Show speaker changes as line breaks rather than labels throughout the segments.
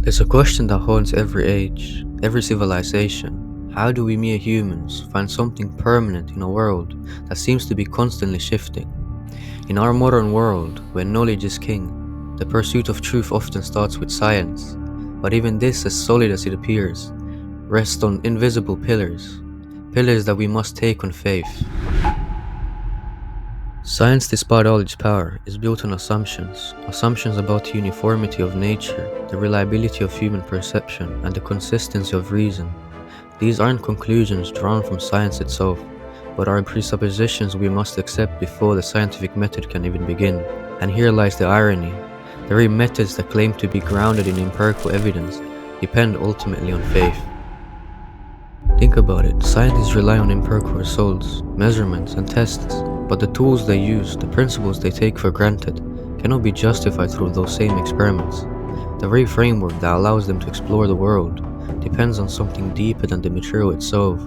There's a question that haunts every age, every civilization. How do we mere humans find something permanent in a world that seems to be constantly shifting? In our modern world, where knowledge is king, the pursuit of truth often starts with science. But even this, as solid as it appears, rests on invisible pillars, pillars that we must take on faith. Science, despite all its power, is built on assumptions about the uniformity of nature, the reliability of human perception, and the consistency of reason. These aren't conclusions drawn from science itself, but are presuppositions we must accept before the scientific method can even begin. And here lies the irony. The very methods that claim to be grounded in empirical evidence depend ultimately on faith. Think about it, scientists rely on empirical results, measurements, and tests, but the tools they use, the principles they take for granted, cannot be justified through those same experiments. The very framework that allows them to explore the world depends on something deeper than the material itself.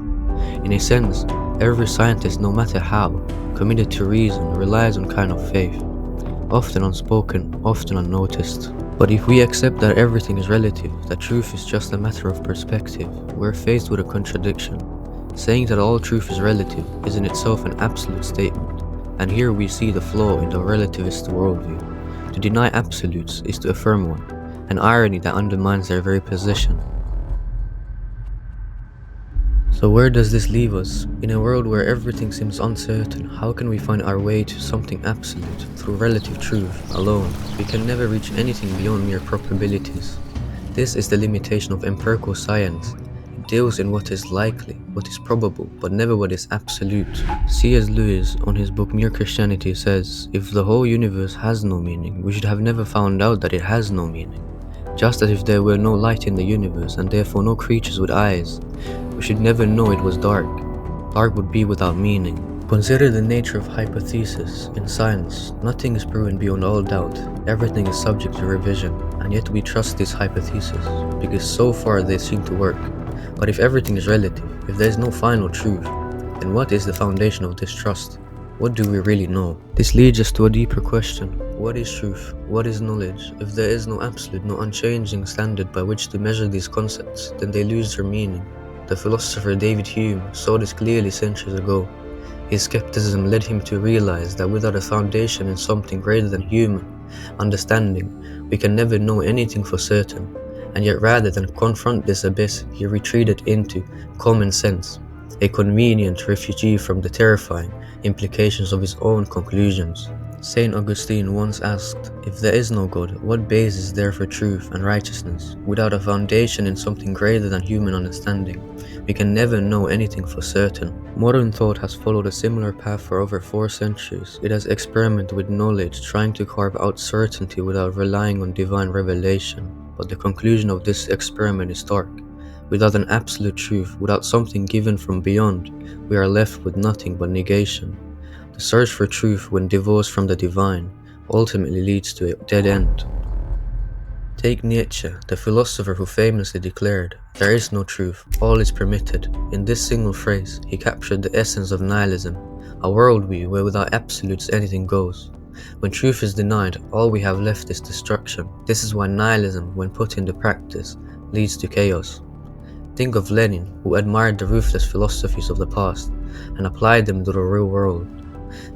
In a sense, every scientist, no matter how committed to reason, relies on kind of faith, often unspoken, often unnoticed. But if we accept that everything is relative, that truth is just a matter of perspective, we're faced with a contradiction. Saying that all truth is relative is in itself an absolute statement, and here we see the flaw in the relativist worldview. To deny absolutes is to affirm one, an irony that undermines their very position. So where does this leave us? In a world where everything seems uncertain, how can we find our way to something absolute through relative truth alone? We can never reach anything beyond mere probabilities. This is the limitation of empirical science. It deals in what is likely, what is probable, but never what is absolute. C.S. Lewis, on his book Mere Christianity, says, "If the whole universe has no meaning, we should have never found out that it has no meaning. Just as if there were no light in the universe and therefore no creatures with eyes, we should never know it was dark. Dark would be without meaning." Consider the nature of hypothesis. In science, nothing is proven beyond all doubt. Everything is subject to revision, and yet we trust these hypotheses, because so far they seem to work. But if everything is relative, if there is no final truth, then what is the foundation of this trust? What do we really know? This leads us to a deeper question. What is truth? What is knowledge? If there is no absolute, no unchanging standard by which to measure these concepts, then they lose their meaning. The philosopher David Hume saw this clearly centuries ago. His skepticism led him to realize that without a foundation in something greater than human understanding, we can never know anything for certain. And yet rather than confront this abyss, he retreated into common sense, a convenient refugee from the terrifying implications of his own conclusions. Saint Augustine once asked, "If there is no God, what base is there for truth and righteousness? Without a foundation in something greater than human understanding, we can never know anything for certain." Modern thought has followed a similar path for over 4 centuries. It has experimented with knowledge, trying to carve out certainty without relying on divine revelation. But the conclusion of this experiment is stark. Without an absolute truth, without something given from beyond, we are left with nothing but negation. The search for truth, when divorced from the divine, ultimately leads to a dead end. Take Nietzsche, the philosopher who famously declared, "There is no truth, all is permitted." In this single phrase, he captured the essence of nihilism, a worldview where without absolutes anything goes. When truth is denied, all we have left is destruction. This is why nihilism, when put into practice, leads to chaos. Think of Lenin, who admired the ruthless philosophies of the past and applied them to the real world.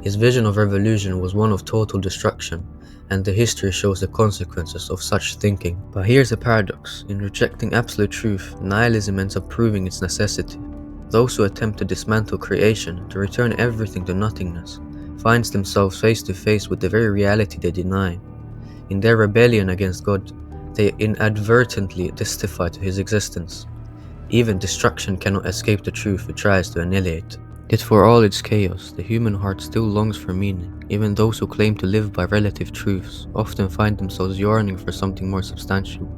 His vision of revolution was one of total destruction, and the history shows the consequences of such thinking. But here's a paradox. In rejecting absolute truth, nihilism ends up proving its necessity. Those who attempt to dismantle creation, to return everything to nothingness, find themselves face to face with the very reality they deny. In their rebellion against God, they inadvertently testify to his existence. Even destruction cannot escape the truth it tries to annihilate. Yet for all its chaos, the human heart still longs for meaning. Even those who claim to live by relative truths often find themselves yearning for something more substantial.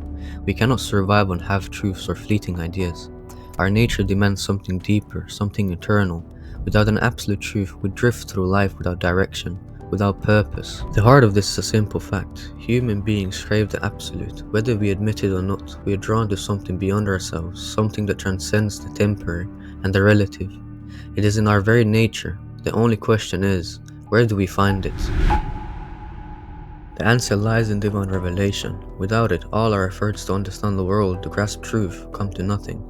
We cannot survive on half-truths or fleeting ideas. Our nature demands something deeper, something eternal. Without an absolute truth, we drift through life without direction, without purpose. The heart of this is a simple fact. Human beings crave the absolute. Whether we admit it or not, we are drawn to something beyond ourselves, something that transcends the temporary and the relative. It is in our very nature. The only question is, where do we find it? The answer lies in divine revelation. Without it, all our efforts to understand the world, to grasp truth, come to nothing.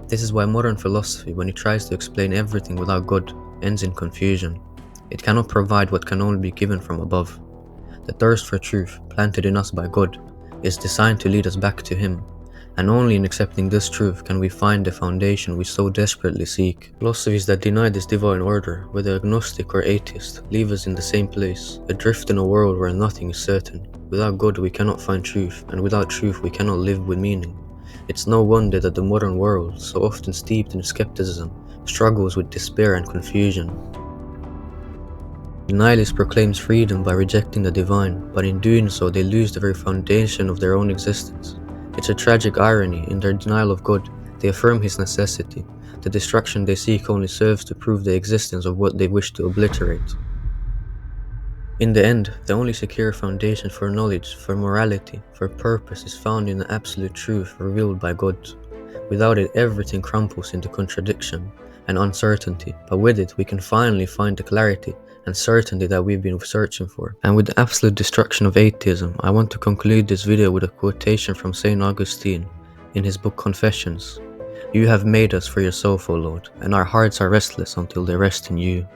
This is why modern philosophy, when it tries to explain everything without God, ends in confusion. It cannot provide what can only be given from above. The thirst for truth, planted in us by God, is designed to lead us back to Him, and only in accepting this truth can we find the foundation we so desperately seek. Philosophies that deny this divine order, whether agnostic or atheist, leave us in the same place, adrift in a world where nothing is certain. Without God we cannot find truth, and without truth we cannot live with meaning. It's no wonder that the modern world, so often steeped in skepticism, struggles with despair and confusion. The nihilist proclaims freedom by rejecting the divine, but in doing so they lose the very foundation of their own existence. It's a tragic irony. In their denial of God, they affirm His necessity. The destruction they seek only serves to prove the existence of what they wish to obliterate. In the end, the only secure foundation for knowledge, for morality, for purpose is found in the absolute truth revealed by God. Without it, everything crumbles into contradiction and uncertainty, but with it we can finally find the clarity and certainty that we've been searching for. And with the absolute destruction of atheism, I want to conclude this video with a quotation from St. Augustine in his book Confessions. "You have made us for yourself, O Lord, and our hearts are restless until they rest in you."